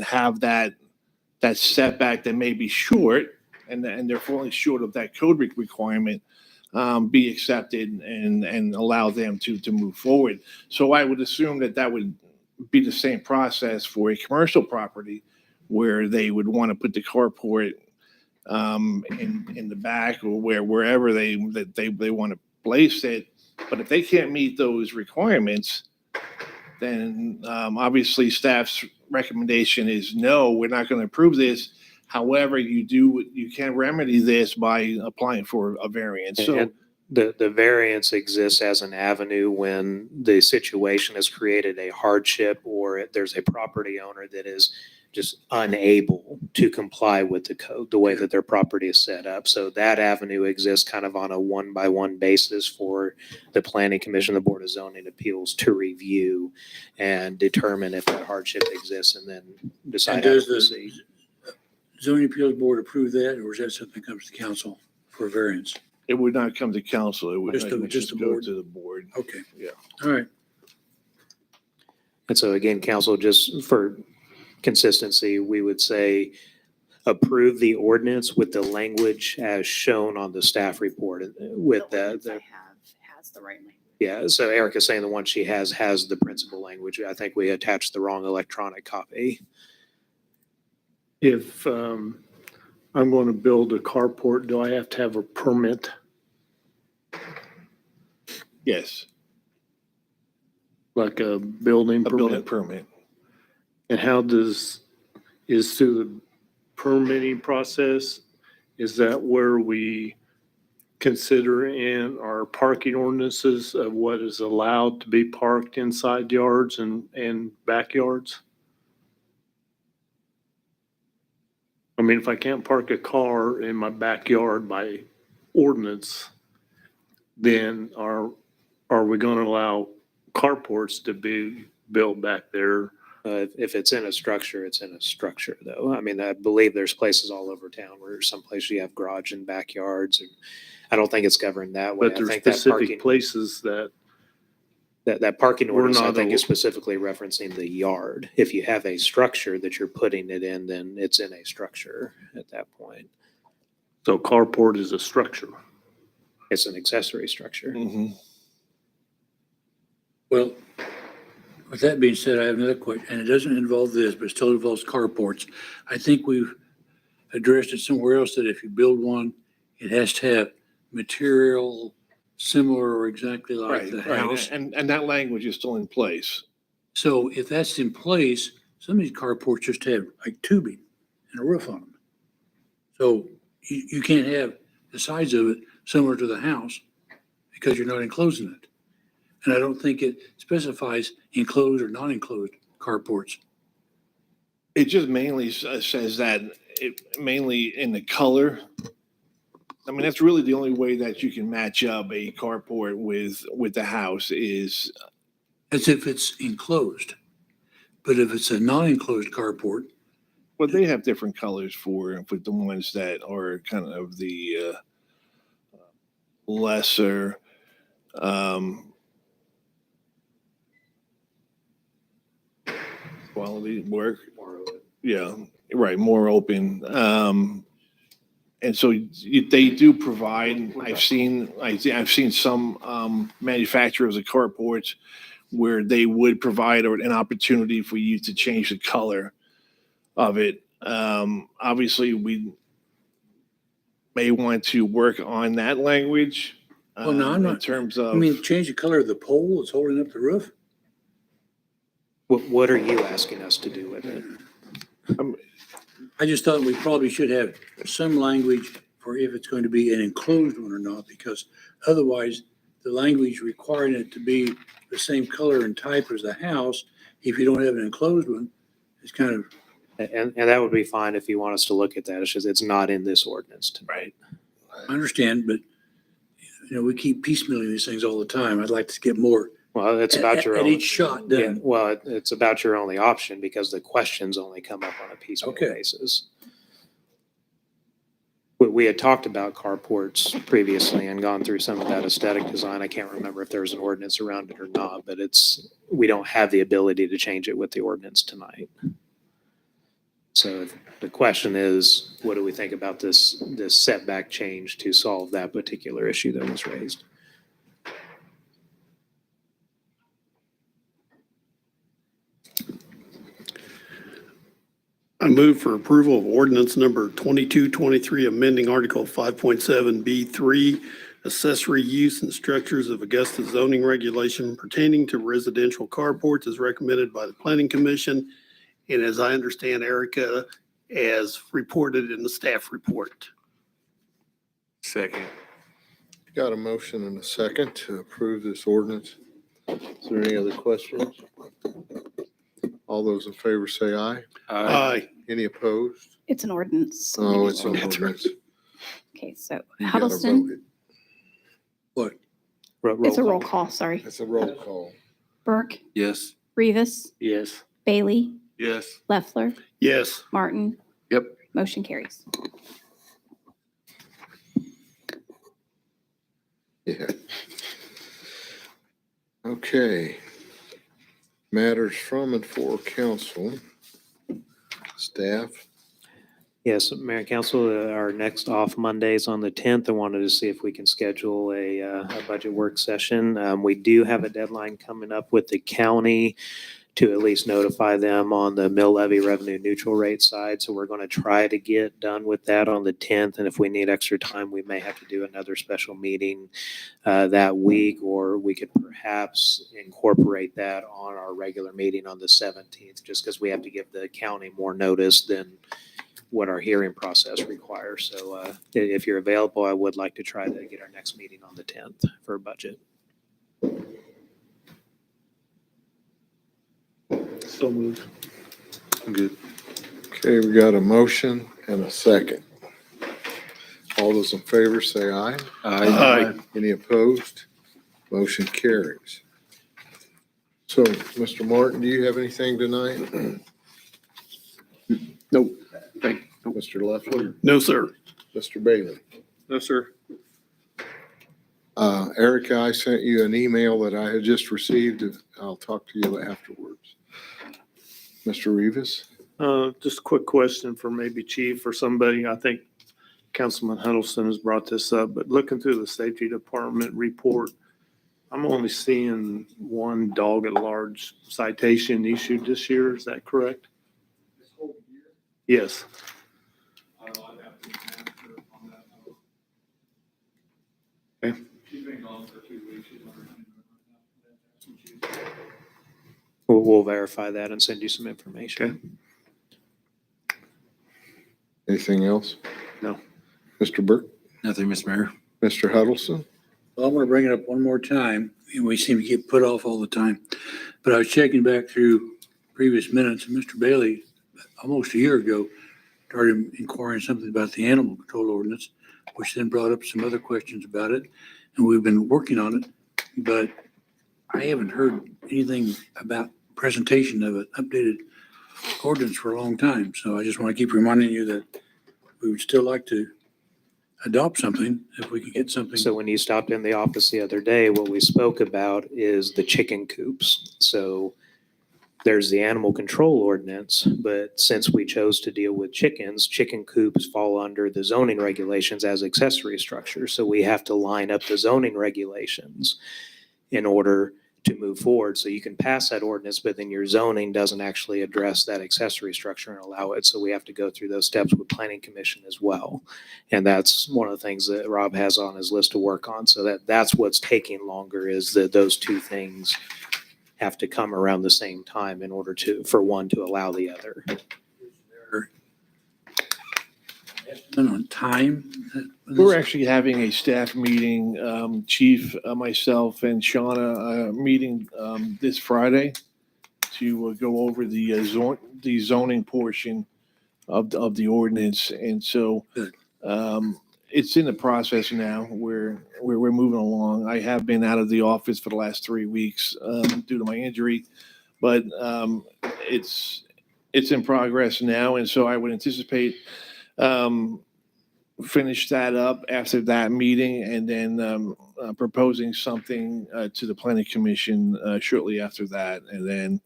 have that setback that may be short and they're falling short of that code requirement be accepted and allow them to move forward. So I would assume that would be the same process for a commercial property where they would want to put the carport in the back or wherever they want to place it. But if they can't meet those requirements, then obviously staff's recommendation is no, we're not going to approve this. However, you can remedy this by applying for a variance. So And the variance exists as an avenue when the situation has created a hardship or there's a property owner that is just unable to comply with the code, the way that their property is set up. So that avenue exists kind of on a one-by-one basis for the Planning Commission, the Board of Zoning Appeals to review and determine if that hardship exists and then And decide how to does the proceed. zoning appeals board approve that, or is that something that comes to council for a variance? it would not come to council. It would Just the just go board? to the board. Okay. Yeah. All right. And so again, council, just for consistency, we would say approve the ordinance with the language as shown on the staff report with the Has the right language. yeah. So Erica's saying the one she has the principal language. I think we attached the wrong electronic copy. If I'm going to build a carport, do I have to have a permit? Yes, Like a building a building permit? permit. And how is through the permitting process, is that where we consider in our parking ordinances of what is allowed to be parked inside yards and backyards? I mean, if I can't park a car in my backyard by ordinance, then are we going to allow carports to be built back there? If it's in a structure, it's in a structure though. I mean, I believe there's places all over town where some places you have garage and backyards. And I don't think it's governed that way. But I there's think that specific parking, places that, that parking we're ordinance, I not think a- is specifically referencing the yard. If you have a structure that you're putting it in, then it's in a structure at that point. so carport is a structure. It's an accessory structure. Mhm. Well, with that being said, I have another question, and it doesn't involve this, but it still involves carports. I think we've addressed it somewhere else that if you build one, it has to have material similar or exactly like Right, the right. house. And that language is still in place. So if that's in place, some of these carports just have like tubing and a roof on them. So you can't have the sides of it similar to the house because you're not enclosing it. And I don't think it specifies enclosed or non-enclosed carports. It just mainly says that mainly in the color. I mean, that's really the only way that you can match up a carport with the house is, As if it's enclosed. But if it's a non-enclosed carport, well, they have different colors for the ones that are kind of the lesser quality work. Yeah, right, more open. And so they do provide, I've seen some manufacturers of carports where they would provide an opportunity for you to change the color of it. Obviously, we may want to work on that language. Well, no, I'm In not- terms of. I mean, change the color of the pole that's holding up the roof? What are you asking us to do with it? I just thought we probably should have some language for if it's going to be an enclosed one or not, because otherwise the language requiring it to be the same color and type as the house, if you don't have an enclosed one, it's kind of. And that would be fine if you want us to look at that. It's just, it's not in this ordinance tonight. I understand, but we keep piecemealing these things all the time. I'd like to get more Well, it's about your at own. each shot Yeah, done. well, it's about your only option because the questions only come up on a piecemeal Okay. basis. We had talked about carports previously and gone through some of that aesthetic design. I can't remember if there's an ordinance around it or not, but we don't have the ability to change it with the ordinance tonight. So the question is, what do we think about this setback change to solve that particular issue that was raised? I move for approval of ordinance number 2223, amending Article 5.7B3, accessory use and structures of Augusta zoning regulation pertaining to residential carports as recommended by the Planning Commission. And as I understand, Erica, as reported in the staff report. Second. Got a motion and a second to approve this ordinance. Is there any other questions? All those in favor say aye. Aye. Any opposed? It's an ordinance. so Oh, maybe it's an That's right. ordinance. Okay, so You gotta Huddleston, vote it. What? it's a roll call, sorry. It's a roll call. Burke, Yes. Rivas, Yes. Bailey, Yes. Leffler, Yes. Martin. Yep. Motion carries. Yeah. Okay. Matters from and for council. Staff. Yes, Mayor and Council, our next off Monday is on the 10th. I wanted to see if we can schedule a budget work session. We do have a deadline coming up with the county to at least notify them on the mill levy revenue neutral rate side. So we're going to try to get done with that on the 10th. And if we need extra time, we may have to do another special meeting that week, or we could perhaps incorporate that on our regular meeting on the 17th, just because we have to give the county more notice than what our hearing process requires. So if you're available, I would like to try to get our next meeting on the 10th for budget. So moved. I'm good. Okay, we got a motion and a second. All those in favor say aye. Aye. Any opposed? Motion carries. So, Mr. Martin, do you have anything tonight? Nope. Mr. Leffler? No, sir. Mr. Bailey? No, sir. Erica, I sent you an email that I had just received. I'll talk to you afterwards. Mr. Rivas? Just a quick question for maybe Chief or somebody. I think Councilman Huddleston has brought this up, but looking through the Safety Department report, I'm only seeing one dog at large citation issued this year. Is that correct? Yes. We'll verify that and send you some information. Anything else? No. Mr. Burke? Nothing, Mr. Mayor. Mr. Huddleston? Well, I'm going to bring it up one more time, and we seem to get put off all the time. But I was checking back through previous minutes, and Mr. Bailey, almost a year ago, started inquiring something about the animal control ordinance, which then brought up some other questions about it. And we've been working on it, but I haven't heard anything about presentation of an updated ordinance for a long time. So I just want to keep reminding you that we would still like to adopt something if we could get something. So when you stopped in the office the other day, what we spoke about is the chicken coops. So there's the animal control ordinance, but since we chose to deal with chickens, chicken coops fall under the zoning regulations as accessory structures. So we have to line up the zoning regulations in order to move forward. So you can pass that ordinance, but then your zoning doesn't actually address that accessory structure and allow it. So we have to go through those steps with Planning Commission as well. And that's one of the things that Rob has on his list to work on. So that's what's taking longer, is that those two things have to come around the same time in order for one to allow the other. On time? We're actually having a staff meeting, Chief, myself, and Shauna, meeting this Friday to go over the zoning portion of the ordinance. And so Good. it's in the process now. We're moving along. I have been out of the office for the last 3 weeks due to my injury, but it's in progress now. And so I would anticipate finish that up after that meeting, and then proposing something to the planning commission shortly after that. And then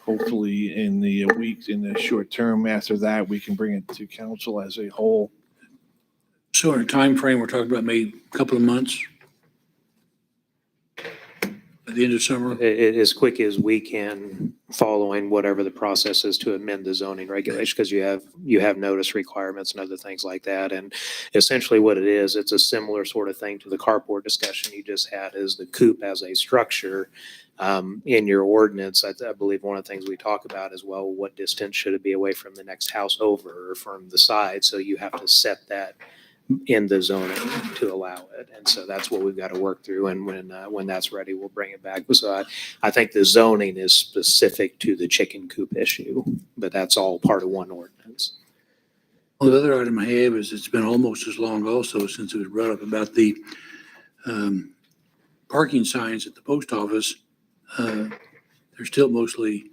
hopefully in the short term after that, we can bring it to council as a whole. So our time frame, we're talking about maybe a couple of months? At the end of summer? As quick as we can, following whatever the process is to amend the zoning regulation, because you have notice requirements and other things like that. And essentially what it is, it's a similar sort of thing to the carport discussion you just had, is the coop as a structure. In your ordinance, I believe one of the things we talk about is, well, what distance should it be away from the next house over or from the side? So you have to set that in the zoning to allow it. And so that's what we've got to work through. And when that's ready, we'll bring it back. So I think the zoning is specific to the chicken coop issue, but that's all part of one ordinance. Well, the other item I have is, it's been almost as long also since it was brought up about the parking signs at the post office. They're still mostly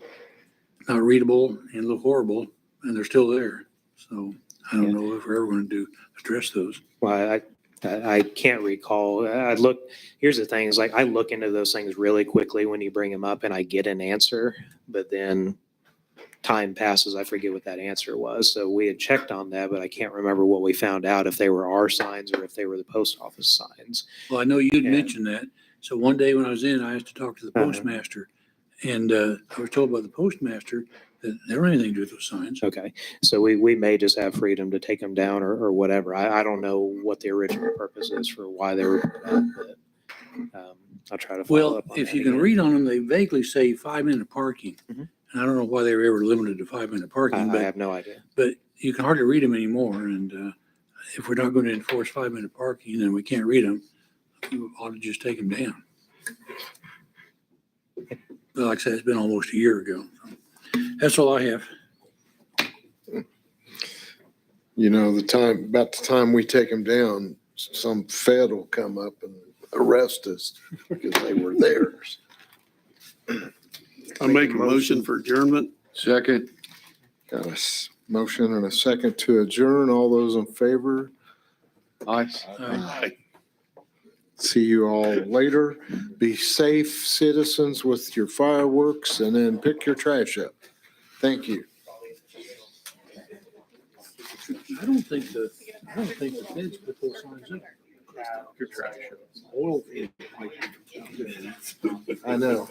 not readable and look horrible, and they're still there. So I don't know if we're ever going to address those. Well, I can't recall. Here's the thing, is like, I look into those things really quickly when you bring them up and I get an answer, but then time passes, I forget what that answer was. So we had checked on that, but I can't remember what we found out, if they were our signs or if they were the post office signs. Well, I know you'd Yeah. mentioned that. So one day when I was in, I asked to talk to the postmaster, and I was told by the postmaster that they don't have anything to do with those signs. Okay, so we may just have freedom to take them down or whatever. I don't know what the original purpose is for why they were put up, but I'll try to follow Well, up on if that you can again. read on them, they vaguely say 5-minute parking. Mhm. And I don't know why they were ever limited to 5-minute parking, I but have no idea. you can hardly read them anymore. And if we're not going to enforce 5-minute parking and we can't read them, we ought to just take them down. But like I said, it's been almost a year ago. That's all I have. You know, about the time we take them down, some Fed will come up and arrest us because they were theirs. I make a motion for adjournment. Second. Got a motion and a second to adjourn. All those in favor? Aye. See you all later. Be safe, citizens, with your fireworks, and then pick your trash up. Thank you. I don't think the feds put those signs up. Your trash. Oil. I know.